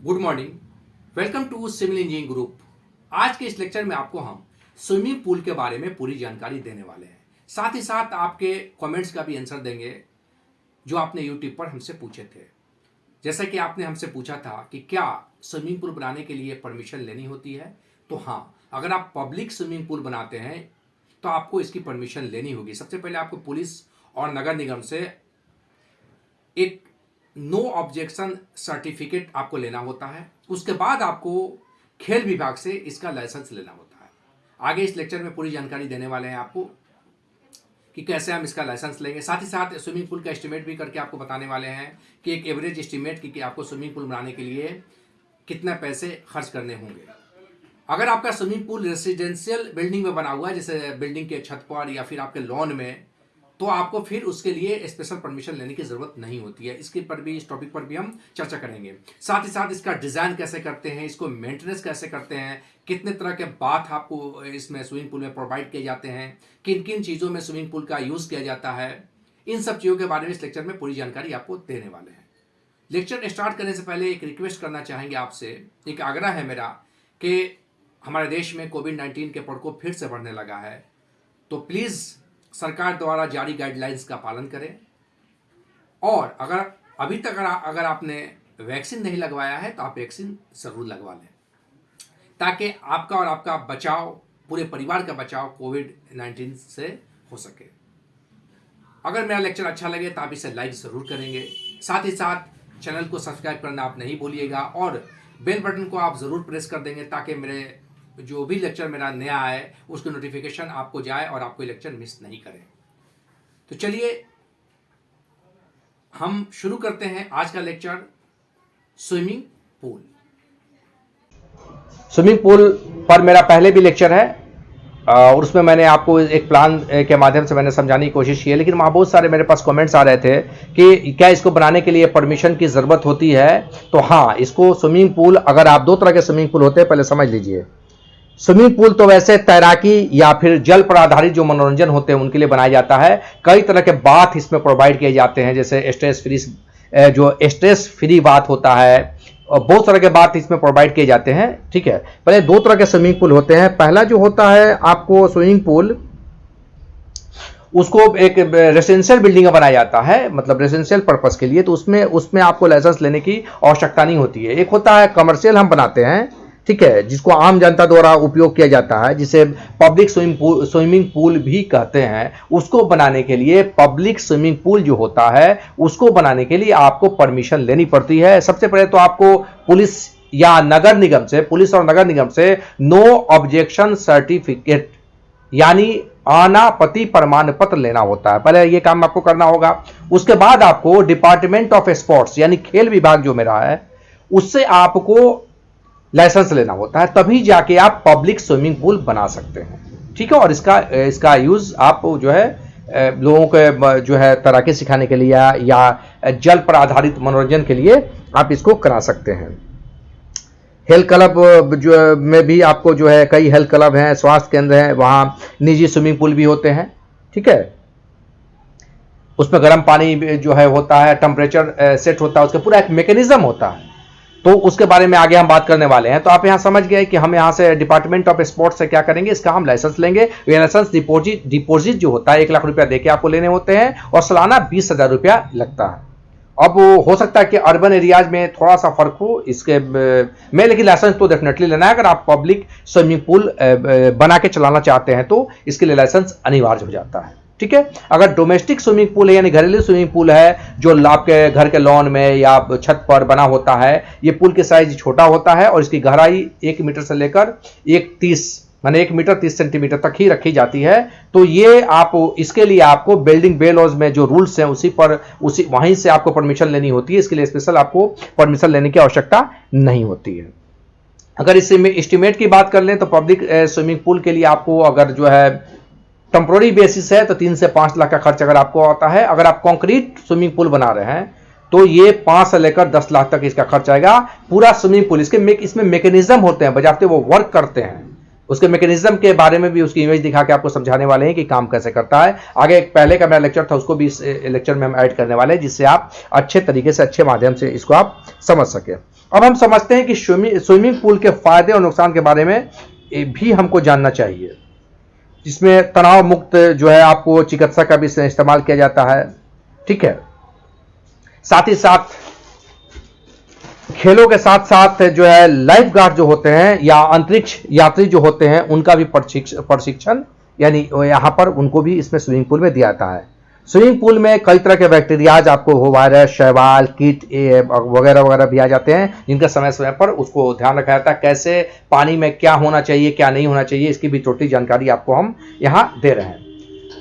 Good morning, welcome to civil engineering group. आज के इस लेक्चर में आपको हम स्विमिंग पूल के बारे में पूरी जानकारी देने वाले हैं। साथ ही साथ आपके कमेंट्स का भी आंसर देंगे जो आपने यूट्यूब पर हमसे पूछे थे। जैसा कि आपने हमसे पूछा था कि क्या स्विमिंग पूल बनाने के लिए परमिशन लेनी होती है, तो हाँ, अगर आप पब्लिक स्विमिंग पूल बनाते हैं तो आपको इसकी परमिशन लेनी होगी। सबसे पहले आपको पुलिस और नगर निगम से एक नो ऑब्जेक्शन सर्टिफिकेट आपको लेना होता है। उसके बाद आपको खेल विभाग से इसका लाइसेंस लेना होता है। आगे इस लेक्चर में पूरी जानकारी देने वाले हैं आपको कि कैसे हम इसका लाइसेंस लेंगे। साथ ही साथ स्विमिंग पूल का एस्टिमेट भी करके आपको बताने वाले हैं कि एक एवरेज एस्टिमेट कि आपको स्विमिंग पूल बनाने के लिए कितने पैसे खर्च करने होंगे। अगर आपका स्विमिंग पूल रेसिडेंशियल बिल्डिंग में बना हुआ है, जैसे बिल्डिंग के छत पर या फिर आपके लॉन में, तो आपको फिर उसके लिए स्पेशल परमिशन लेने की जरूरत नहीं होती है। इसके पर भी, इस टॉपिक पर भी हम चर्चा करेंगे। साथ ही साथ इसका डिजाइन कैसे करते हैं, इसको मेंटेनेंस कैसे करते हैं, कितने तरह के बाथ आपको इसमें स्विमिंग पूल में प्रोवाइड किए जाते हैं, किन किन चीज़ों में स्विमिंग पूल का यूज़ किया जाता है, इन सब चीज़ों के बारे में इस लेक्चर में पूरी जानकारी आपको देने वाले हैं। लेक्चर स्टार्ट करने से पहले एक रिक्वेस्ट करना चाहेंगे आपसे, एक आग्रह है मेरा कि हमारे देश में कोविड-19 के प्रकोप फिर से बढ़ने लगा है, तो प्लीज़ सरकार द्वारा जारी गाइडलाइंस का पालन करें। और अगर अभी तक अगर आपने वैक्सीन नहीं लगवाया है तो आप वैक्सीन ज़रूर लगवा लें, ताकि आपका और आपका बचाव, पूरे परिवार का बचाव कोविड-19 से हो सके। अगर मेरा लेक्चर अच्छा लगे तो आप इसे लाइक ज़रूर करेंगे। साथ ही साथ चैनल को सब्सक्राइब करना आप नहीं भूलिएगा और बेल बटन को आप ज़रूर प्रेस कर देंगे, ताकि मेरे जो भी लेक्चर मेरा नया है उसकी नोटिफिकेशन आपको जाए और आपको लेक्चर मिस नहीं करें। तो चलिए हम शुरू करते हैं आज का lecture, swimming pool. Swimming pool पर मेरा पहले भी लेक्चर है और उसमें मैंने आपको एक प्लान के माध्यम से मैंने समझाने की कोशिश की है, लेकिन वहाँ बहुत सारे मेरे पास कमेंट्स आ रहे थे कि क्या इसको बनाने के लिए परमिशन की ज़रूरत होती है। तो हाँ, इसको स्विमिंग पूल, अगर आप दो तरह के स्विमिंग पूल होते हैं, पहले समझ लीजिए। स्विमिंग पूल तो वैसे तैराकी या फिर जल पर आधारित जो मनोरंजन होते हैं उनके लिए बनाया जाता है। कई तरह के बाथ इसमें प्रोवाइड किए जाते हैं, जैसे स्ट्रेस फ्री बाथ होता है, और बहुत तरह के बाथ इसमें प्रोवाइड किए जाते हैं। ठीक है, पहले दो तरह के स्विमिंग पूल होते हैं। पहला जो होता है आपको स्विमिंग पूल, उसको एक रेसिडेंशियल बिल्डिंग में बनाया जाता है, मतलब रेसिडेंशियल पर्पस के लिए, तो उसमें आपको लाइसेंस लेने की आवश्यकता नहीं होती है। एक होता है कमर्शियल, हम बनाते हैं, ठीक है, जिसको आम जनता द्वारा उपयोग किया जाता है, जिसे पब्लिक स्विमिंग पूल भी कहते हैं। उसको बनाने के लिए, पब्लिक स्विमिंग पूल जो होता है उसको बनाने के लिए आपको परमिशन लेनी पड़ती है। सबसे पहले तो आपको पुलिस या नगर निगम से, पुलिस और नगर निगम से नो ऑब्जेक्शन सर्टिफिकेट यानी अनापत्ति प्रमाण पत्र लेना होता है। पहले यह काम आपको करना होगा। उसके बाद आपको डिपार्टमेंट ऑफ स्पोर्ट्स यानी खेल विभाग जो मेरा है, उससे आपको लाइसेंस लेना होता है, तभी जाके आप पब्लिक स्विमिंग पूल बना सकते हैं। ठीक है, और इसका यूज आप जो है लोगों के जो है तैराकी सिखाने के लिए या जल पर आधारित मनोरंजन के लिए आप इसको करा सकते हैं। हेल्थ क्लब जो में भी आपको जो है, कई हेल्थ क्लब हैं, स्वास्थ्य केंद्र हैं, वहां निजी स्विमिंग पूल भी होते हैं। ठीक है, उसमें गर्म पानी जो है होता है, टेम्परेचर सेट होता है, उसका पूरा एक मैकेनिज्म होता है, तो उसके बारे में आगे हम बात करने वाले हैं। तो आप यहां समझ गए कि हम यहां से डिपार्टमेंट ऑफ स्पोर्ट्स से क्या करेंगे, इसका हम लाइसेंस लेंगे। ये लाइसेंस डिपॉजिट जो होता है 1 लाख रुपया देके आपको लेने होते हैं और सालाना 20,000 रुपया लगता है। अब हो सकता है कि अर्बन एरियाज में थोड़ा सा फर्क हो इसके में, लेकिन लाइसेंस तो डेफिनेटली लेना है। अगर आप पब्लिक स्विमिंग पूल बना के चलाना चाहते हैं तो इसके लिए लाइसेंस अनिवार्य हो जाता है। ठीक है, अगर डोमेस्टिक स्विमिंग पूल है यानी घरेलू स्विमिंग पूल है, जो आपके घर के लॉन में या छत पर बना होता है, ये पूल के साइज छोटा होता है और इसकी गहराई 1 मीटर से लेकर 1 मीटर 30 सेंटीमीटर तक ही रखी जाती है। तो ये आप, इसके लिए आपको बिल्डिंग बे लॉज में जो रूल्स हैं वहीं से आपको परमिशन लेनी होती है। इसके लिए स्पेशल आपको परमिशन लेने की आवश्यकता नहीं होती है। अगर इस एस्टिमेट की बात कर लें तो पब्लिक स्विमिंग पूल के लिए आपको, अगर जो है टेम्पोररी बेसिस है, तो 3 से 5 लाख का खर्च अगर आपको आता है। अगर आप कंक्रीट स्विमिंग पूल बना रहे हैं तो ये 5 से लेकर 10 लाख तक इसका खर्च आएगा। पूरा स्विमिंग पूल, इसमें मैकेनिज्म होते हैं, बजाते वो वर्क करते हैं। उसके मैकेनिज्म के बारे में भी उसकी इमेज दिखा के आपको समझाने वाले हैं कि काम कैसे करता है। आगे एक पहले का मेरा लेक्चर था, उसको भी इस लेक्चर में हम ऐड करने वाले हैं, जिससे आप अच्छे तरीके से, अच्छे माध्यम से इसको आप समझ सके। अब हम समझते हैं कि स्विमिंग पूल के फायदे और नुकसान के बारे में भी हमको जानना चाहिए, जिसमें तनाव मुक्त जो है आपको चिकित्सा का भी इस्तेमाल किया जाता है, ठीक है। साथ ही साथ खेलों के साथ साथ जो है लाइफ गार्ड जो होते हैं या अंतरिक्ष यात्री जो होते हैं उनका भी प्रशिक्षण यानी यहां पर उनको भी इसमें स्विमिंग पूल में दिया जाता है। स्विमिंग पूल में कई तरह के बैक्टीरियाज आपको हो वायरस, शैवाल, कीट वगैरह वगैरह भी आ जाते हैं, जिनका समय समय पर उसको ध्यान रखा जाता है। कैसे पानी में क्या होना चाहिए क्या नहीं होना चाहिए इसकी भी टोटली जानकारी आपको हम यहां दे रहे हैं।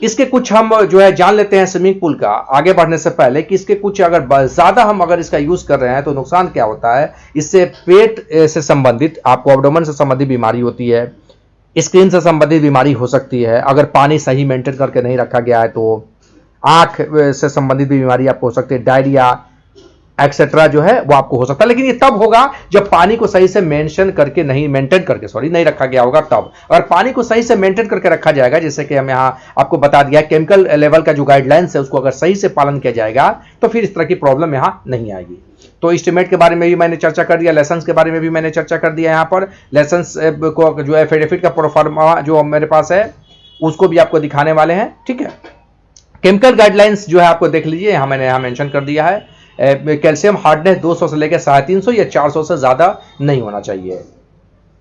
इसके कुछ हम जो है जान लेते हैं स्विमिंग पूल का आगे बढ़ने से पहले कि इसके कुछ अगर ज्यादा हम अगर इसका यूज कर रहे हैं तो नुकसान क्या होता है। इससे पेट से संबंधित आपको एब्डोमेन से संबंधित बीमारी होती है, स्किन से संबंधित बीमारी हो सकती है, अगर पानी सही मेंटेन करके नहीं रखा गया है तो आंख से संबंधित भी बीमारी आपको हो सकती है, डायरिया एक्सेट्रा जो है वो आपको हो सकता है। लेकिन ये तब होगा जब पानी को सही से मेंटेन करके नहीं रखा गया होगा। तब अगर पानी को सही से मेंटेन करके रखा जाएगा, जैसे कि हम यहाँ आपको बता दिया केमिकल लेवल का जो गाइडलाइंस है उसको अगर सही से पालन किया जाएगा तो फिर इस तरह की प्रॉब्लम यहाँ नहीं आएगी। तो एस्टिमेट के बारे में भी मैंने चर्चा कर दिया, लाइसेंस के बारे में भी मैंने चर्चा कर दिया। यहाँ पर लाइसेंस को जो है एफिडेविट का प्रोफार्मा जो मेरे पास है उसको भी आपको दिखाने वाले हैं, ठीक है। केमिकल गाइडलाइंस जो है आपको देख लीजिए, यहाँ मैंने यहाँ मेंशन कर दिया है। कैल्शियम हार्डनेस 200 से लेकर 350 या 400 से ज्यादा नहीं होना चाहिए।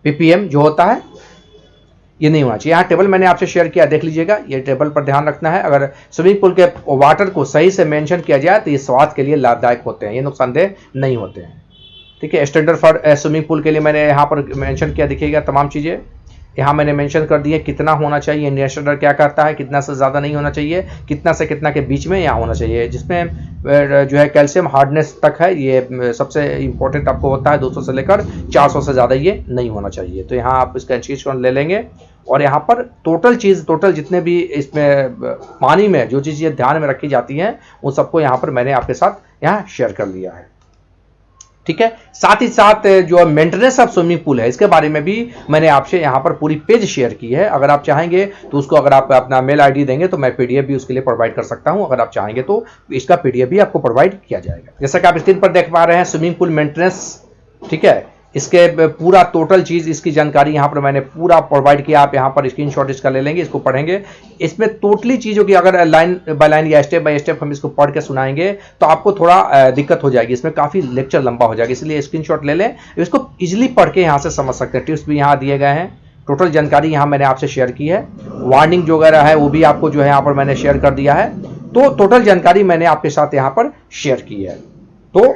पीपीएम जो होता है ये नहीं होना चाहिए। यहाँ टेबल मैंने आपसे शेयर किया, देख लीजिएगा, ये टेबल पर ध्यान रखना है। अगर स्विमिंग पूल के वाटर को सही से मेंशन किया जाए तो ये स्वास्थ्य के लिए लाभदायक होते हैं, ये नुकसानदेह नहीं होते हैं, ठीक है। स्टैंडर्ड फॉर स्विमिंग पूल के लिए मैंने यहाँ पर मेंशन किया, देखिएगा तमाम चीजें यहाँ मैंने मेंशन कर दी है। कितना होना चाहिए, इंडियन स्टैंडर्ड क्या करता है, कितना से ज़्यादा नहीं होना चाहिए, कितना से कितना के बीच में यहाँ होना चाहिए, जिसमें जो है कैल्शियम हार्डनेस तक है, ये सबसे इंपॉर्टेंट आपको होता है। 200 से लेकर 400 से ज़्यादा ये नहीं होना चाहिए। तो यहाँ आप इसका स्क्रीनशॉट ले लेंगे और यहाँ पर टोटल जितने भी इसमें पानी में जो चीज़ें ध्यान में रखी जाती हैं उन सबको यहाँ पर मैंने आपके साथ यहाँ शेयर कर लिया है, ठीक है। साथ ही साथ जो मेंटेनेंस ऑफ स्विमिंग पूल है इसके बारे में भी मैंने आपसे यहाँ पर पूरी पेज शेयर की है। अगर आप चाहेंगे तो उसको अगर आप अपना मेल आईडी देंगे तो मैं पीडीएफ भी उसके लिए प्रोवाइड कर सकता हूँ। अगर आप चाहेंगे तो इसका पीडीएफ भी आपको प्रोवाइड किया जाएगा। जैसा कि आप स्क्रीन पर देख पा रहे हैं स्विमिंग पूल मेंटेनेंस, ठीक है। इसके पूरा टोटल चीज इसकी जानकारी यहाँ पर मैंने पूरा प्रोवाइड किया। आप यहाँ पर स्क्रीनशॉट इसका ले लेंगे, इसको पढ़ेंगे। इसमें टोटली चीजों की अगर लाइन बाय लाइन या स्टेप बाय स्टेप हम इसको पढ़ के सुनाएंगे तो आपको थोड़ा दिक्कत हो जाएगी, इसमें काफी लेक्चर लंबा हो जाएगा, इसलिए स्क्रीनशॉट ले लें। इसको इजिली पढ़ के यहाँ से समझ सकते हैं। टिप्स भी यहाँ दिए गए हैं, टोटल जानकारी यहाँ मैंने आपसे शेयर की है। वार्निंग जो वगैरह है वो भी आपको जो है यहाँ पर मैंने शेयर कर दिया है। तो टोटल जानकारी मैंने आपके साथ यहाँ पर शेयर की है। तो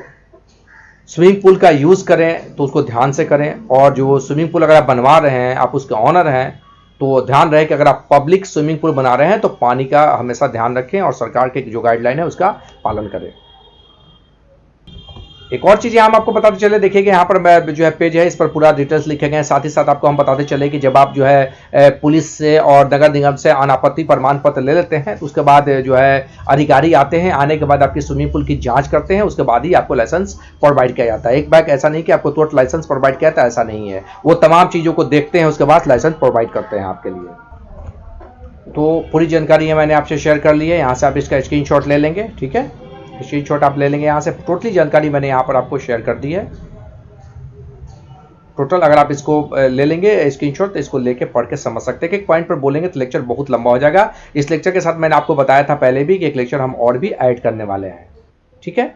स्विमिंग पूल का यूज़ करें तो उसको ध्यान से करें, और जो स्विमिंग पूल अगर आप बनवा रहे हैं, आप उसके ऑनर हैं, तो ध्यान रहे कि अगर आप पब्लिक स्विमिंग पूल बना रहे हैं तो पानी का हमेशा ध्यान रखें और सरकार के जो गाइडलाइन है उसका पालन करें। एक और चीज़ हम आपको बताते चले, देखिएगा यहाँ पर जो है पेज है, इस पर पूरा डिटेल्स लिखे गए हैं। साथ ही साथ आपको हम बताते चले कि जब आप जो है पुलिस से और नगर निगम से अनापत्ति प्रमाण पत्र ले लेते हैं तो उसके बाद जो है अधिकारी आते हैं, आने के बाद आपकी स्विमिंग पूल की जांच करते हैं, उसके बाद ही आपको लाइसेंस प्रोवाइड किया जाता है। एक बैग ऐसा नहीं कि आपको तुरंत लाइसेंस प्रोवाइड किया जाता है, ऐसा नहीं है। वो तमाम चीज़ों को देखते हैं, उसके बाद लाइसेंस प्रोवाइड करते हैं आपके लिए। तो पूरी जानकारी है मैंने आपसे शेयर कर ली है, यहाँ से आप इसका स्क्रीनशॉट ले लेंगे, ठीक है। स्क्रीनशॉट आप ले लेंगे, यहाँ से टोटली जानकारी मैंने यहाँ पर आपको शेयर कर दी है। टोटल अगर आप इसको ले लेंगे स्क्रीनशॉट तो इसको लेके पढ़ के समझ सकते हैं कि एक पॉइंट पर बोलेंगे तो लेक्चर बहुत लंबा हो जाएगा। इस लेक्चर के साथ मैंने आपको बताया था पहले भी कि एक लेक्चर हम और भी ऐड करने वाले हैं, ठीक है,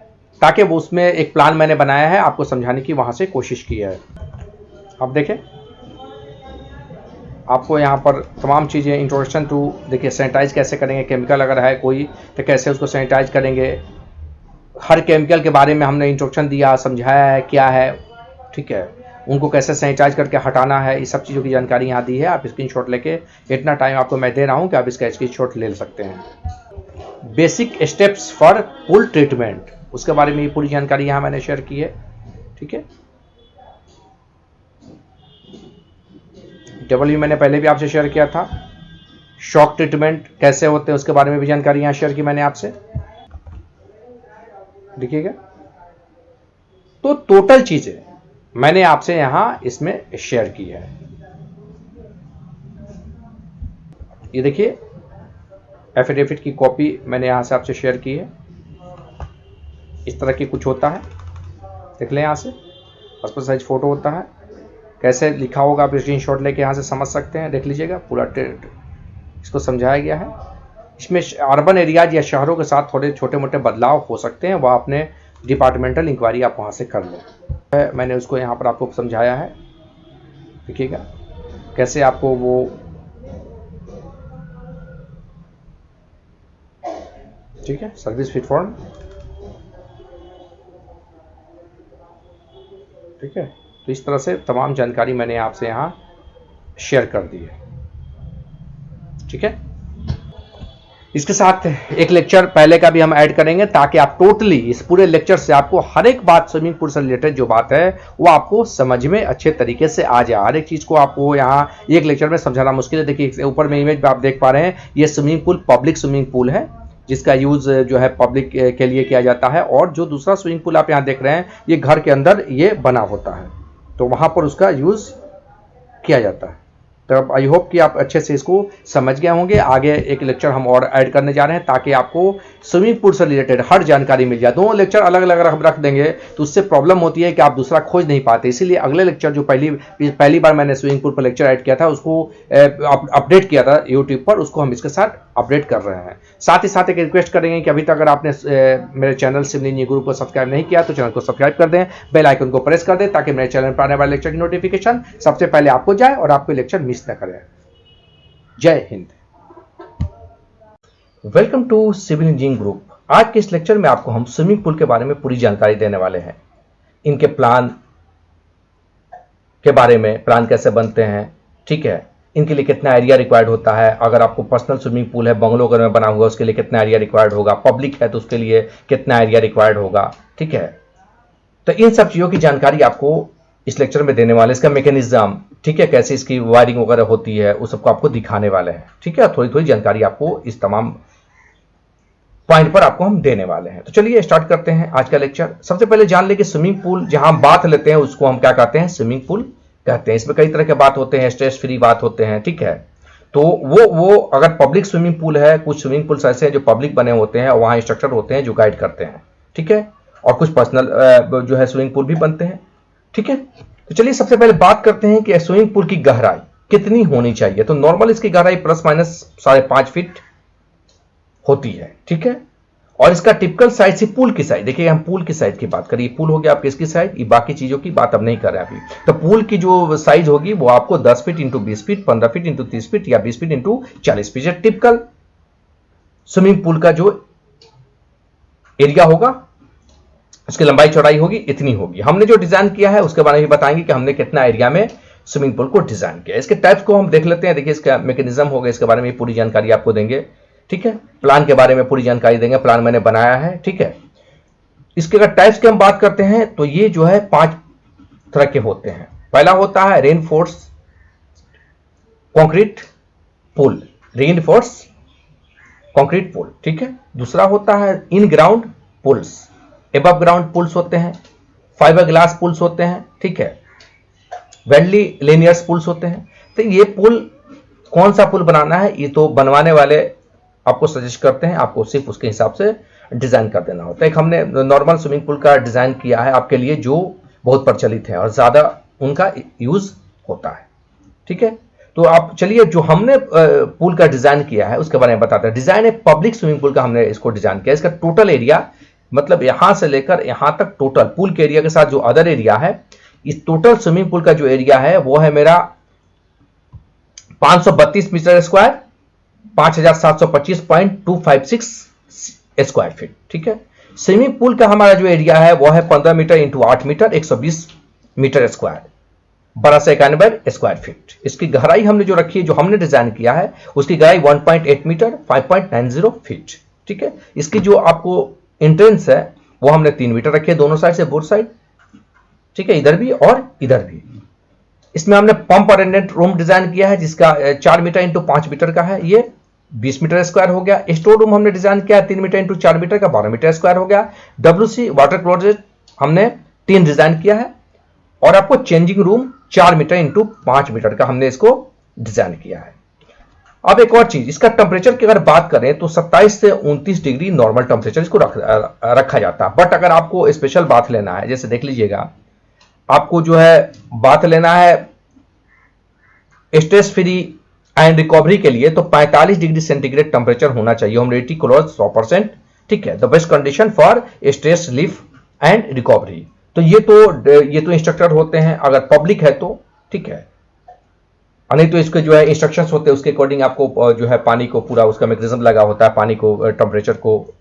ताकि वो उसमें एक प्लान मैंने बनाया है आपको समझाने की, वहां से कोशिश की है। अब देखें आपको यहाँ पर तमाम चीज़ें इंट्रोडक्शन टू, देखिए सैनिटाइज कैसे करेंगे, केमिकल अगर है कोई तो कैसे उसको सैनिटाइज करेंगे, हर केमिकल के बारे में हमने इंस्ट्रक्शन दिया, समझाया है क्या है, ठीक है, उनको कैसे सैनिटाइज करके हटाना है, इस सब चीज़ों की जानकारी यहाँ दी है। आप स्क्रीनशॉट लेके, इतना टाइम आपको मैं दे रहा हूँ कि आप इसका स्क्रीनशॉट ले सकते हैं। Basic steps for pool treatment, उसके बारे में पूरी जानकारी यहाँ मैंने शेयर की है, ठीक है। डब्ल्यू मैंने पहले भी आपसे शेयर किया था। शॉक ट्रीटमेंट कैसे होते हैं उसके बारे में भी जानकारी यहाँ शेयर की मैंने आपसे, देखिएगा। तो टोटल चीजें मैंने आपसे यहां इसमें शेयर की है। ये देखिए एफिडेविट की कॉपी मैंने यहां से आपसे शेयर की है, इस तरह की कुछ होता है, देख लें यहां से। पासपोर्ट साइज फोटो होता है। कैसे लिखा होगा आप स्क्रीन शॉट लेके यहाँ से समझ सकते हैं, देख लीजिएगा पूरा इसको समझाया गया है। इसमें अर्बन एरियाज या शहरों के साथ थोड़े छोटे मोटे बदलाव हो सकते हैं, वह अपने डिपार्टमेंटल इंक्वायरी आप वहाँ से कर लें। मैंने उसको यहाँ पर आपको समझाया है, देखिएगा कैसे आपको वो ठीक है सर्विस फिट फॉर्म, ठीक है। तो इस तरह से तमाम जानकारी मैंने आपसे यहाँ शेयर कर दी है, ठीक है। इसके साथ एक लेक्चर पहले का भी हम ऐड करेंगे ताकि आप टोटली इस पूरे लेक्चर से आपको हर एक बात स्विमिंग पूल से रिलेटेड जो बात है वो आपको समझ में अच्छे तरीके से आ जाए। हर एक चीज़ को आपको यहाँ एक लेक्चर में समझाना मुश्किल है। देखिए ऊपर में इमेज आप देख पा रहे हैं, ये swimming pool public swimming pool है जिसका यूज़ जो है पब्लिक के लिए किया जाता है, और जो दूसरा स्विमिंग पूल आप यहाँ देख रहे हैं ये घर के अंदर ये बना होता है, तो वहाँ पर उसका यूज़ किया जाता है। तो अब आई होप कि आप अच्छे से इसको समझ गए होंगे। आगे एक लेक्चर हम और ऐड करने जा रहे हैं ताकि आपको स्विमिंग पूल से रिलेटेड हर जानकारी मिल जाए। दोनों लेक्चर अलग अलग हम रख देंगे तो उससे प्रॉब्लम होती है कि आप दूसरा खोज नहीं पाते, इसीलिए अगले लेक्चर जो पहली बार मैंने स्विमिंग पूल पर लेक्चर ऐड किया था उसको अपडेट किया था यूट्यूब पर, उसको हम इसके साथ अपडेट कर रहे हैं। साथ ही साथ एक रिक्वेस्ट करेंगे कि अभी तक अगर आपने मेरे चैनल सिविल इंजीनियरिंग ग्रुप को सब्सक्राइब नहीं किया तो चैनल को सब्सक्राइब कर दें, बेल आइकन को प्रेस कर दें ताकि मेरे चैनल पर आने वाले लेक्चर की नोटिफिकेशन सबसे पहले आपको जाए और आपको लेक्चर मिस न करें। जय हिंद। Welcome to civil engineering group. आज के इस लेक्चर में आपको हम स्विमिंग पूल के बारे में पूरी जानकारी देने वाले हैं। इनके प्लान के बारे में, प्लान कैसे बनते हैं, ठीक है, इनके लिए कितना एरिया रिक्वायर्ड होता है, अगर आपको पर्सनल स्विमिंग पूल है बंगलो घर में बना हुआ उसके लिए कितना एरिया रिक्वायर्ड होगा, पब्लिक है तो उसके लिए कितना एरिया रिक्वायर्ड होगा, ठीक है। तो इन सब चीज़ों की जानकारी आपको इस लेक्चर में देने वाले, इसका मैकेनिज्म, ठीक है, कैसे इसकी वायरिंग वगैरह होती है उस सबको आपको दिखाने वाले हैं, ठीक है। थोड़ी थोड़ी जानकारी आपको इस तमाम पॉइंट पर आपको हम देने वाले हैं। तो चलिए स्टार्ट करते हैं आज का लेक्चर। सबसे पहले जान ले कि स्विमिंग पूल जहां हम बात लेते हैं उसको हम क्या कहते हैं, स्विमिंग पूल कहते हैं। इसमें कई तरह के बात होते हैं, स्ट्रेस फ्री बात होते हैं, ठीक है। तो वो अगर पब्लिक स्विमिंग पूल है, कुछ स्विमिंग पूल्स ऐसे हैं जो पब्लिक बने होते हैं और वहाँ इंस्ट्रक्टर होते हैं जो गाइड करते हैं, ठीक है, और कुछ पर्सनल जो है स्विमिंग पूल भी बनते हैं, ठीक है। तो चलिए सबसे पहले बात करते हैं कि स्विमिंग पूल की गहराई कितनी होनी चाहिए। तो नॉर्मल इसकी गहराई प्लस माइनस 5.5 फीट होती है, ठीक है। और इसका टिपिकल साइज से पूल की साइज, देखिए हम पूल की साइज की बात करिए, पूल हो गया आपकी इसकी साइज, ये बाकी चीजों की बात अब नहीं कर रहे हैं अभी। तो पूल की जो साइज होगी वो आपको 10 feet into 20 feet, 15 feet into 30 feet या 20 feet into 40 feet. Typical swimming pool का जो एरिया होगा उसकी लंबाई चौड़ाई होगी इतनी होगी। हमने जो डिजाइन किया है उसके बारे में बताएंगे कि हमने कितना एरिया में स्विमिंग पूल को डिजाइन किया। इसके टाइप्स को हम देख लेते हैं। देखिए इसका मैकेनिज्म होगा, इसके बारे में पूरी जानकारी आपको देंगे, ठीक है। प्लान के बारे में पूरी जानकारी देंगे, प्लान मैंने बनाया है, ठीक है। इसके अगर टाइप्स की हम बात करते हैं तो ये जो है 5 तरह के होते हैं। पहला होता है reinforce concrete pool, reinforce concrete pool, ठीक है। दूसरा होता है in ground pools, above ground pools होते हैं, फाइबर ग्लास पुल्स होते हैं, ठीक है, वेडली लिनियर्स पुल्स होते हैं। तो ये पुल कौन सा पुल बनाना है ये तो बनवाने वाले आपको सजेस्ट करते हैं, आपको सिर्फ उसके हिसाब से डिजाइन कर देना होता है। एक हमने नॉर्मल स्विमिंग पूल का डिजाइन किया है आपके लिए जो बहुत प्रचलित है और ज्यादा उनका यूज होता है, ठीक है। तो आप चलिए जो हमने पूल का डिजाइन किया है उसके बारे में बताते हैं। डिजाइन है पब्लिक स्विमिंग पूल का हमने इसको डिजाइन किया। इसका टोटल एरिया मतलब यहां से लेकर यहां तक टोटल पूल के एरिया के साथ जो अदर एरिया है, इस टोटल स्विमिंग पूल का जो एरिया है वो है मेरा 532 मीटर स्क्वायर, 5725.256 स्क्वायर फीट, ठीक है। स्विमिंग पूल का हमारा जो एरिया है वो है 15 metre into 8 metre, 120 metre square, 1291 square feet. इसकी गहराई हमने जो रखी है, जो हमने डिजाइन किया है उसकी गहराई 1.8 मीटर, 5.90 फीट, ठीक है। इसकी जो आपको एंट्रेंस है वो हमने 3 मीटर रखी है दोनों साइड से, बोथ साइड, ठीक है, इधर भी और इधर भी। इसमें हमने पंप और एंडेंट रूम डिजाइन किया है जिसका 4 मीटर इंटू 5 मीटर का है, ये 20 मीटर स्क्वायर हो गया। स्टोर रूम हमने डिजाइन किया है 3 मीटर इंटू 4 मीटर का, 12 मीटर स्क्वायर हो गया। WC वाटर क्लोजेट हमने 3 डिजाइन किया है और आपको changing room 4 metre into 5 metre का हमने इसको डिजाइन किया है। अब एक और चीज, इसका टेम्परेचर की अगर बात करें तो 27 से 29 डिग्री नॉर्मल टेम्परेचर इसको रखा जाता है। बट अगर आपको स्पेशल बाथ लेना है, जैसे देख लीजिएगा आपको जो है बात लेना है स्ट्रेस फ्री एंड रिकवरी के लिए, तो 45 डिग्री सेंटीग्रेड टेम्परेचर होना चाहिए, ह्यूमिडिटी क्लोज 100%, ठीक है, the best condition for stress relief and recovery. तो ये तो इंस्ट्रक्टर होते हैं अगर पब्लिक है तो, ठीक है, नहीं तो इसके जो है इंस्ट्रक्शंस होते हैं उसके अकॉर्डिंग आपको जो है पानी को पूरा उसका मैकेनिज्म लगा होता है, पानी को टेम्परेचर को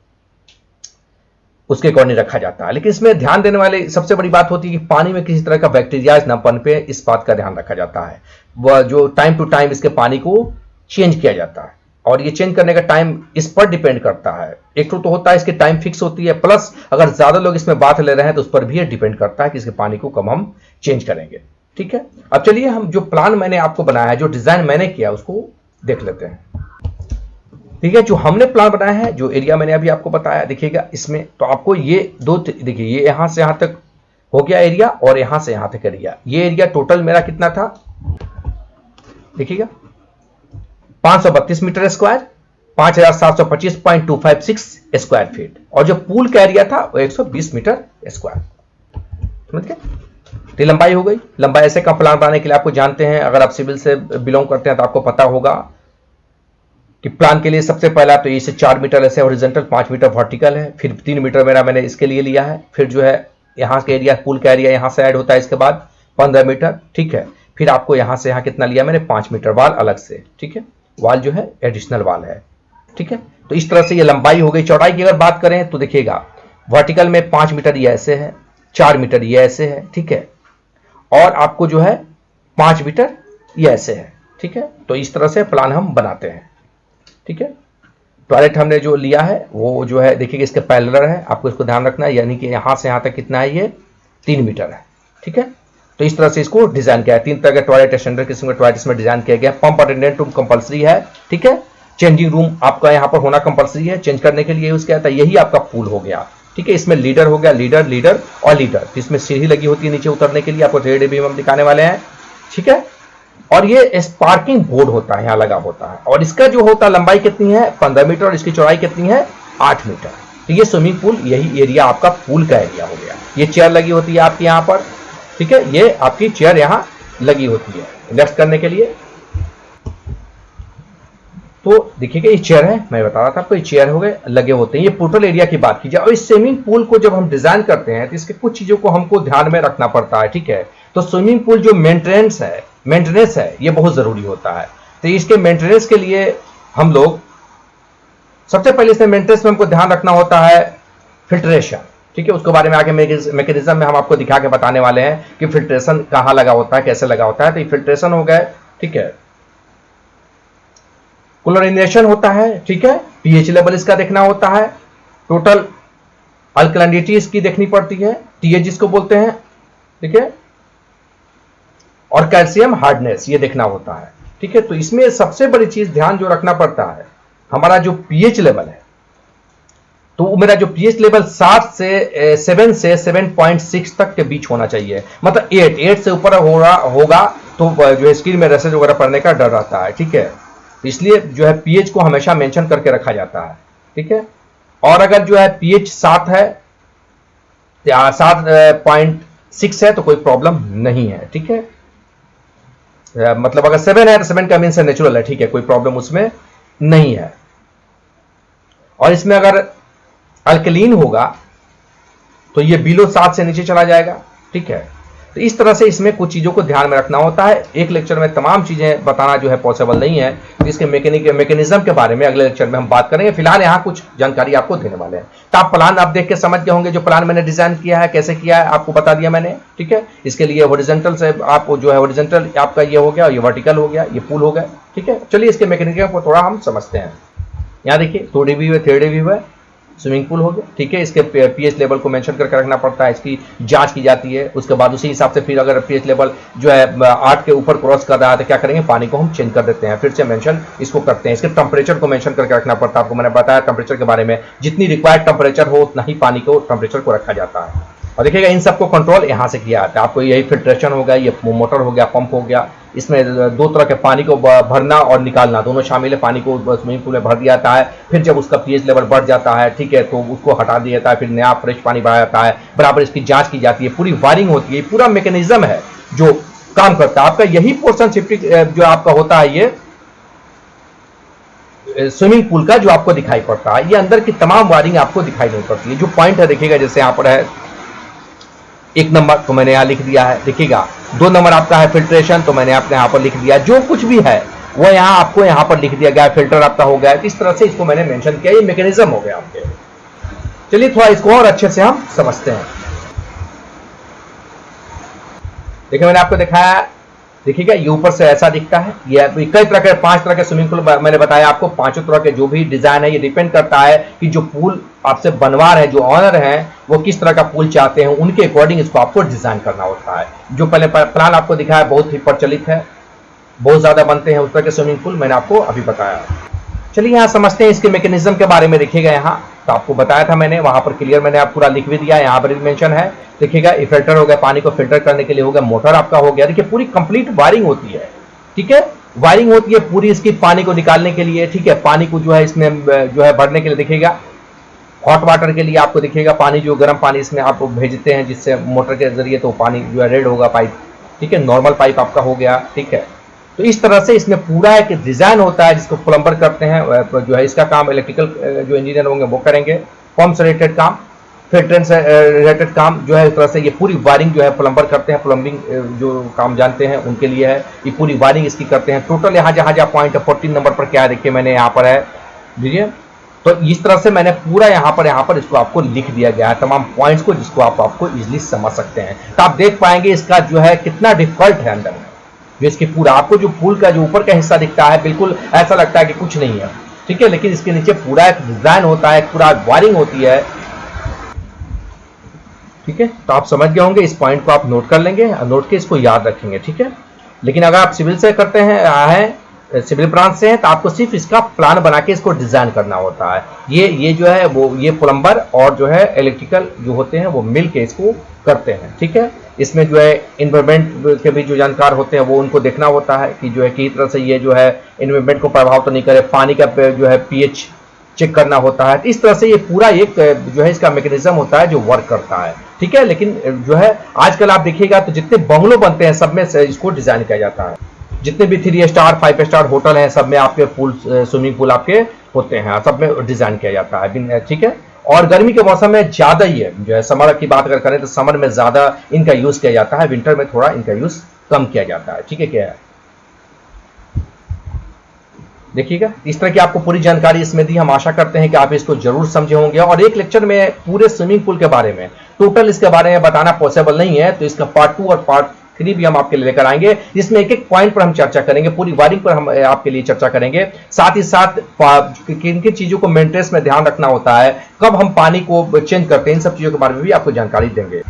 उसके अकॉर्डिंग रखा जाता है। लेकिन इसमें ध्यान देने वाली सबसे बड़ी बात होती है कि पानी में किसी तरह का बैक्टीरिया न पनपे, इस बात का ध्यान रखा जाता है। वह जो टाइम टू टाइम इसके पानी को चेंज किया जाता है, और ये चेंज करने का टाइम इस पर डिपेंड करता है। एक तो होता है इसकी टाइम फिक्स होती है, प्लस अगर ज्यादा लोग इसमें बात ले रहे हैं तो उस पर भी डिपेंड करता है कि इसके पानी को कब हम चेंज करेंगे, ठीक है। अब चलिए हम जो प्लान मैंने आपको बनाया है, जो डिजाइन मैंने किया उसको देख लेते हैं, ठीक है। जो हमने प्लान बनाया है, जो एरिया मैंने अभी आपको बताया, देखिएगा इसमें तो आपको ये दो, देखिए ये यहां से यहां तक हो गया एरिया, और यहां से यहां तक एरिया। ये एरिया टोटल मेरा कितना था, देखिएगा 532 मीटर स्क्वायर, 5725.256 स्क्वायर फीट, और जो पूल का एरिया था वो 120 मीटर स्क्वायर, समझ गए। तो लंबाई हो गई। लंबाई ऐसे का प्लान बनाने के लिए आपको जानते हैं, अगर आप सिविल से बिलोंग करते हैं तो आपको पता होगा कि प्लान के लिए सबसे पहला तो इसे 4 मीटर ऐसे हॉरिजॉन्टल, 5 मीटर वर्टिकल है, फिर 3 मीटर मेरा मैंने इसके लिए लिया है, फिर जो है यहाँ के एरिया पूल का एरिया यहाँ से ऐड होता है, इसके बाद 15 मीटर, ठीक है। फिर आपको यहाँ से यहाँ कितना लिया मैंने, 5 मीटर वाल अलग से, ठीक है, वाल जो है एडिशनल वाल है, ठीक है। तो इस तरह से ये लंबाई हो गई। चौड़ाई की अगर बात करें तो देखिएगा वर्टिकल में 5 मीटर ये ऐसे है, 4 मीटर ये ऐसे है, ठीक है, और आपको जो है 5 मीटर ये ऐसे है, ठीक है। तो इस तरह से प्लान हम बनाते हैं, ठीक है। टॉयलेट हमने जो लिया है वो जो है देखिए इसके पैरेलल है, आपको इसको ध्यान रखना है, यानी कि यहां से यहां तक कितना है, ये 3 मीटर है, ठीक है। तो इस तरह से इसको डिजाइन किया है। 3 तरह के टॉयलेट, स्टैंडर्ड किस्म के टॉयलेट इसमें डिजाइन किया गया। पंप अटेंडेंट रूम कंपलसरी है, ठीक है। चेंजिंग रूम आपका यहाँ पर होना कंपलसरी है, चेंज करने के लिए यूज किया था। यही आपका पूल हो गया, ठीक है। इसमें लीडर हो गया, लीडर लीडर और लीडर, इसमें सीढ़ी लगी होती है नीचे उतरने के लिए, आपको 3D भी हम दिखाने वाले हैं, ठीक है। और ये स्पार्किंग बोर्ड होता है, यहाँ लगा होता है, और इसका जो होता है लंबाई कितनी है 15 मीटर, और इसकी चौड़ाई कितनी है 8 मीटर। तो ये स्विमिंग पूल, यही एरिया आपका पूल का एरिया हो गया। ये चेयर लगी होती है आपकी यहाँ पर, ठीक है, ये आपकी चेयर यहाँ लगी होती है रेस्ट करने के लिए। तो देखिएगा ये चेयर है, मैं बता रहा था आपको, ये चेयर हो गए लगे होते हैं। ये टोटल एरिया की बात की जाए, और इस स्विमिंग पूल को जब हम डिजाइन करते हैं तो इसके कुछ चीजों को हमको ध्यान में रखना पड़ता है, ठीक है। तो स्विमिंग पूल जो मेंटेनेंस है ये बहुत जरूरी होता है। तो इसके मेंटेनेंस के लिए हम लोग सबसे पहले इसमें मेंटेनेंस में हमको ध्यान रखना होता है फिल्ट्रेशन, ठीक है। उसके बारे में आगे मैकेनिज्म में हम आपको दिखा के बताने वाले हैं कि फिल्ट्रेशन कहाँ लगा होता है, कैसे लगा होता है। तो ये फिल्ट्रेशन हो गए, ठीक है। क्लोरिनेशन होता है, ठीक है, पीएच लेवल इसका देखना होता है, टोटल अल्कलिनिटी इसकी देखनी पड़ती है, टीएच जिसको बोलते हैं, ठीक है, और कैल्शियम हार्डनेस ये देखना होता है, ठीक है। तो इसमें सबसे बड़ी चीज ध्यान जो रखना पड़ता है, हमारा जो पीएच लेवल है, तो मेरा जो पीएच लेवल 7 से 7.6 तक के बीच होना चाहिए, मतलब 8 से ऊपर होगा तो जो स्किन में रैशेज वगैरह पड़ने का डर रहता है, ठीक है। इसलिए जो है पीएच को हमेशा मेंशन करके रखा जाता है, ठीक है। और अगर जो है पीएच 7 है, 7.6 है तो कोई प्रॉब्लम नहीं है, ठीक है। मतलब अगर 7 है तो 7 का मीन से नेचुरल है, ठीक है, कोई प्रॉब्लम उसमें नहीं है। और इसमें अगर अल्कलीन होगा तो ये बिलो 7 से नीचे चला जाएगा, ठीक है। तो इस तरह से इसमें कुछ चीजों को ध्यान में रखना होता है। एक लेक्चर में तमाम चीजें बताना जो है पॉसिबल नहीं है, तो इसके मैकेनिज्म के बारे में अगले लेक्चर में हम बात करेंगे। फिलहाल यहाँ कुछ जानकारी आपको देने वाले हैं। तो आप प्लान आप देख के समझ गए होंगे, जो प्लान मैंने डिजाइन किया है कैसे किया है आपको बता दिया मैंने, ठीक है। इसके लिए हॉरिजॉन्टल से आपको जो है हॉरिजॉन्टल आपका ये हो गया, ये वर्टिकल हो गया, ये पूल हो गया, ठीक है। चलिए इसके मैकेनिज्म को थोड़ा हम समझते हैं। यहाँ देखिए 2D व्यू है, 3D व्यू है, स्विमिंग पूल हो गया, ठीक है। इसके पीएच लेवल को मेंशन करके रखना पड़ता है, इसकी जांच की जाती है। उसके बाद उसी हिसाब से फिर अगर पीएच लेवल जो है 8 के ऊपर क्रॉस कर रहा है तो क्या करेंगे, पानी को हम चेंज कर देते हैं, फिर से मेंशन इसको करते हैं। इसके टेम्परेचर को मेंशन करके रखना पड़ता है, आपको मैंने बताया टेम्परेचर के बारे में, जितनी रिक्वायर्ड टेम्परेचर हो उतना ही पानी को टेम्परेचर को रखा जाता है। और देखिएगा इन सबको कंट्रोल यहाँ से किया जाता है। आपको यही फिल्ट्रेशन हो गया, ये मोटर हो गया, पंप हो गया, इसमें दो तरह के पानी को भरना और निकालना दोनों शामिल है। पानी को स्विमिंग पूल में भर दिया जाता है, फिर जब उसका पीएच लेवल बढ़ जाता है, ठीक है, तो उसको हटा दिया जाता है, फिर नया फ्रेश पानी भरा जाता है, बराबर इसकी जांच की जाती है, पूरी वायरिंग होती है, पूरा मैकेनिज्म है जो काम करता है। आपका यही पोर्शन सेफ्टी जो आपका होता है, ये स्विमिंग पूल का जो आपको दिखाई पड़ता है, ये अंदर की तमाम वायरिंग आपको दिखाई नहीं पड़ती है। जो पॉइंट है देखिएगा, जैसे यहाँ पर है 1 नंबर तो मैंने यहाँ लिख दिया है, देखिएगा 2 नंबर आपका है फिल्ट्रेशन, तो मैंने आपने यहाँ पर लिख दिया। जो कुछ भी है वो यहाँ आपको यहाँ पर लिख दिया गया, फिल्टर आपका हो गया। इस तरह से इसको मैंने मेंशन किया, ये मैकेनिज्म हो गया आपके। चलिए थोड़ा इसको और अच्छे से हम समझते हैं। देखिए मैंने आपको दिखाया, देखिएगा ये ऊपर से ऐसा दिखता है। ये कई तरह के 5 तरह के स्विमिंग पूल मैंने बताया आपको। 5 तरह के जो भी डिजाइन है, ये डिपेंड करता है कि जो पूल आपसे बनवा रहे हैं, जो ऑनर हैं, वो किस तरह का पूल चाहते हैं, उनके अकॉर्डिंग इसको आपको डिजाइन करना होता है। जो पहले प्लान आपको दिखाया बहुत ही प्रचलित है, बहुत ज्यादा बनते हैं उस तरह के स्विमिंग पूल, मैंने आपको अभी बताया। चलिए यहाँ समझते हैं इसके मैकेनिज्म के बारे में। देखिएगा यहाँ तो आपको बताया था मैंने, वहां पर क्लियर मैंने आप पूरा लिख भी दिया, यहाँ पर भी मेंशन है। देखिएगा ये फिल्टर हो गया, पानी को फिल्टर करने के लिए हो गया, मोटर आपका हो गया। देखिए पूरी कंप्लीट वायरिंग होती है, ठीक है, वायरिंग होती है पूरी इसकी पानी को निकालने के लिए, ठीक है, पानी को जो है इसमें जो है भरने के लिए। देखिएगा हॉट वाटर के लिए आपको देखिएगा पानी, जो गर्म पानी इसमें आप भेजते हैं जिससे मोटर के जरिए, तो पानी जो है रेड होगा पाइप, ठीक है, नॉर्मल पाइप आपका हो गया, ठीक है। तो इस तरह से इसमें पूरा एक डिजाइन होता है जिसको प्लम्बर करते हैं, जो है इसका काम इलेक्ट्रिकल जो इंजीनियर होंगे वो करेंगे। पंप से रिलेटेड काम, फिल्टर से रिलेटेड काम जो है, इस तरह से ये पूरी वायरिंग जो है प्लम्बर करते हैं, प्लम्बिंग जो काम जानते हैं उनके लिए है, ये पूरी वायरिंग इसकी करते हैं। टोटल यहाँ जहाँ पॉइंट है 14 नंबर पर क्या है देखिए, मैंने यहाँ पर है दीजिए। तो इस तरह से मैंने पूरा यहाँ पर इसको आपको लिख दिया गया है, तमाम पॉइंट्स को, जिसको आपको इजिली समझ सकते हैं। तो आप देख पाएंगे इसका जो है कितना डिफिकल्ट है अंदर में, जो इसके पूरा आपको जो पूल का जो ऊपर का हिस्सा दिखता है, बिल्कुल ऐसा लगता है कि कुछ नहीं है, ठीक है, लेकिन इसके नीचे पूरा एक डिजाइन होता है, पूरा वायरिंग होती है, ठीक है। तो आप समझ गए होंगे, इस पॉइंट को आप नोट कर लेंगे, नोट के इसको याद रखेंगे, ठीक है। लेकिन अगर आप सिविल से करते हैं सिविल ब्रांच से हैं, तो आपको सिर्फ इसका प्लान बना के इसको डिजाइन करना होता है। ये जो है वो ये प्लम्बर और जो है इलेक्ट्रिकल जो होते हैं वो मिल के इसको करते हैं, ठीक है। इसमें जो है इन्वायरमेंट के भी जो जानकार होते हैं वो उनको देखना होता है कि जो है किस तरह से ये जो है इन्वायरमेंट को प्रभाव तो नहीं करे, पानी का जो है पीएच चेक करना होता है। इस तरह से ये पूरा एक जो है इसका मैकेनिज्म होता है जो वर्क करता है, ठीक है। लेकिन जो है आजकल आप देखिएगा तो जितने बंगलो बनते हैं सब में इसको डिजाइन किया जाता है। जितने भी 3 स्टार 5 स्टार होटल हैं सब में आपके पूल, स्विमिंग पूल आपके होते हैं, सब में डिजाइन किया जाता है, ठीक है। और गर्मी के मौसम में ज्यादा ही है, जो है समर की बात अगर करें तो समर में ज्यादा इनका यूज किया जाता है, विंटर में थोड़ा इनका यूज कम किया जाता है, ठीक है। क्या है देखिएगा, इस तरह की आपको पूरी जानकारी इसमें दी। हम आशा करते हैं कि आप इसको जरूर समझे होंगे। और एक लेक्चर में पूरे स्विमिंग पूल के बारे में टोटल इसके बारे में बताना पॉसिबल नहीं है, तो इसका पार्ट 2 और पार्ट 3 भी हम आपके लिए लेकर आएंगे, जिसमें एक एक पॉइंट पर हम चर्चा करेंगे, पूरी वायरिंग पर हम आपके लिए चर्चा करेंगे। साथ ही साथ किन किन चीजों को मेंटेनेंस में ध्यान रखना होता है, कब हम पानी को चेंज करते हैं, इन सब चीजों के बारे में भी आपको जानकारी देंगे।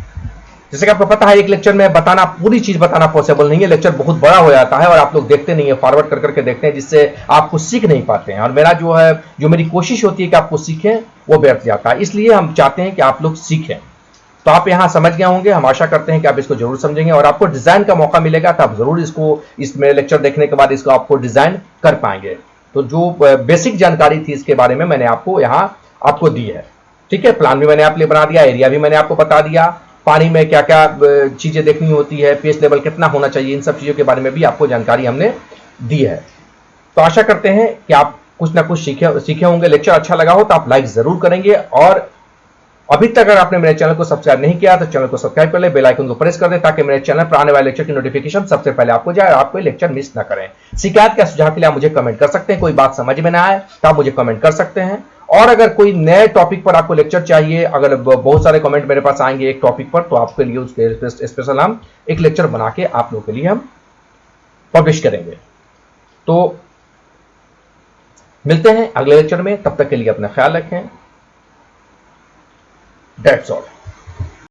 जैसे कि आपको पता है एक लेक्चर में बताना, पूरी चीज बताना पॉसिबल नहीं है, लेक्चर बहुत बड़ा हो जाता है और आप लोग देखते नहीं है, फॉरवर्ड कर करके देखते हैं, जिससे आपको सीख नहीं पाते हैं। और मेरा जो मेरी कोशिश होती है कि आपको सीखें, वो व्यर्थ जाता है। इसलिए हम चाहते हैं कि आप लोग सीखें। तो आप यहां समझ गए होंगे, हम आशा करते हैं कि आप इसको जरूर समझेंगे और आपको डिजाइन का मौका मिलेगा तो आप जरूर इसमें लेक्चर देखने के बाद इसको आपको डिजाइन कर पाएंगे। तो जो बेसिक जानकारी थी इसके बारे में मैंने आपको यहां आपको दी है, ठीक है। प्लान भी मैंने आपके लिए बना दिया, एरिया भी मैंने आपको बता दिया, पानी में क्या क्या चीजें देखनी होती है, पीएच लेवल कितना होना चाहिए, इन सब चीजों के बारे में भी आपको जानकारी हमने दी है। तो आशा करते हैं कि आप कुछ ना कुछ सीखे होंगे। लेक्चर अच्छा लगा हो तो आप लाइक जरूर करेंगे और अभी तक अगर आपने मेरे चैनल को सब्सक्राइब नहीं किया तो चैनल को सब्सक्राइब कर ले, बेल आइकन को प्रेस कर दे ताकि मेरे चैनल पर आने वाले लेक्चर की नोटिफिकेशन सबसे पहले आपको जाए और आप कोई लेक्चर मिस ना करें। शिकायत का सुझाव के लिए आप मुझे कमेंट कर सकते हैं, कोई बात समझ में ना आए तो आप मुझे कमेंट कर सकते हैं। और अगर कोई नए टॉपिक पर आपको लेक्चर चाहिए, अगर बहुत सारे कमेंट मेरे पास आएंगे एक टॉपिक पर, तो आपके लिए उसके स्पेशल हम एक लेक्चर बना के आप लोगों के लिए हम पब्लिश करेंगे। तो मिलते हैं अगले लेक्चर में, तब तक के लिए अपना ख्याल रखें। That's all.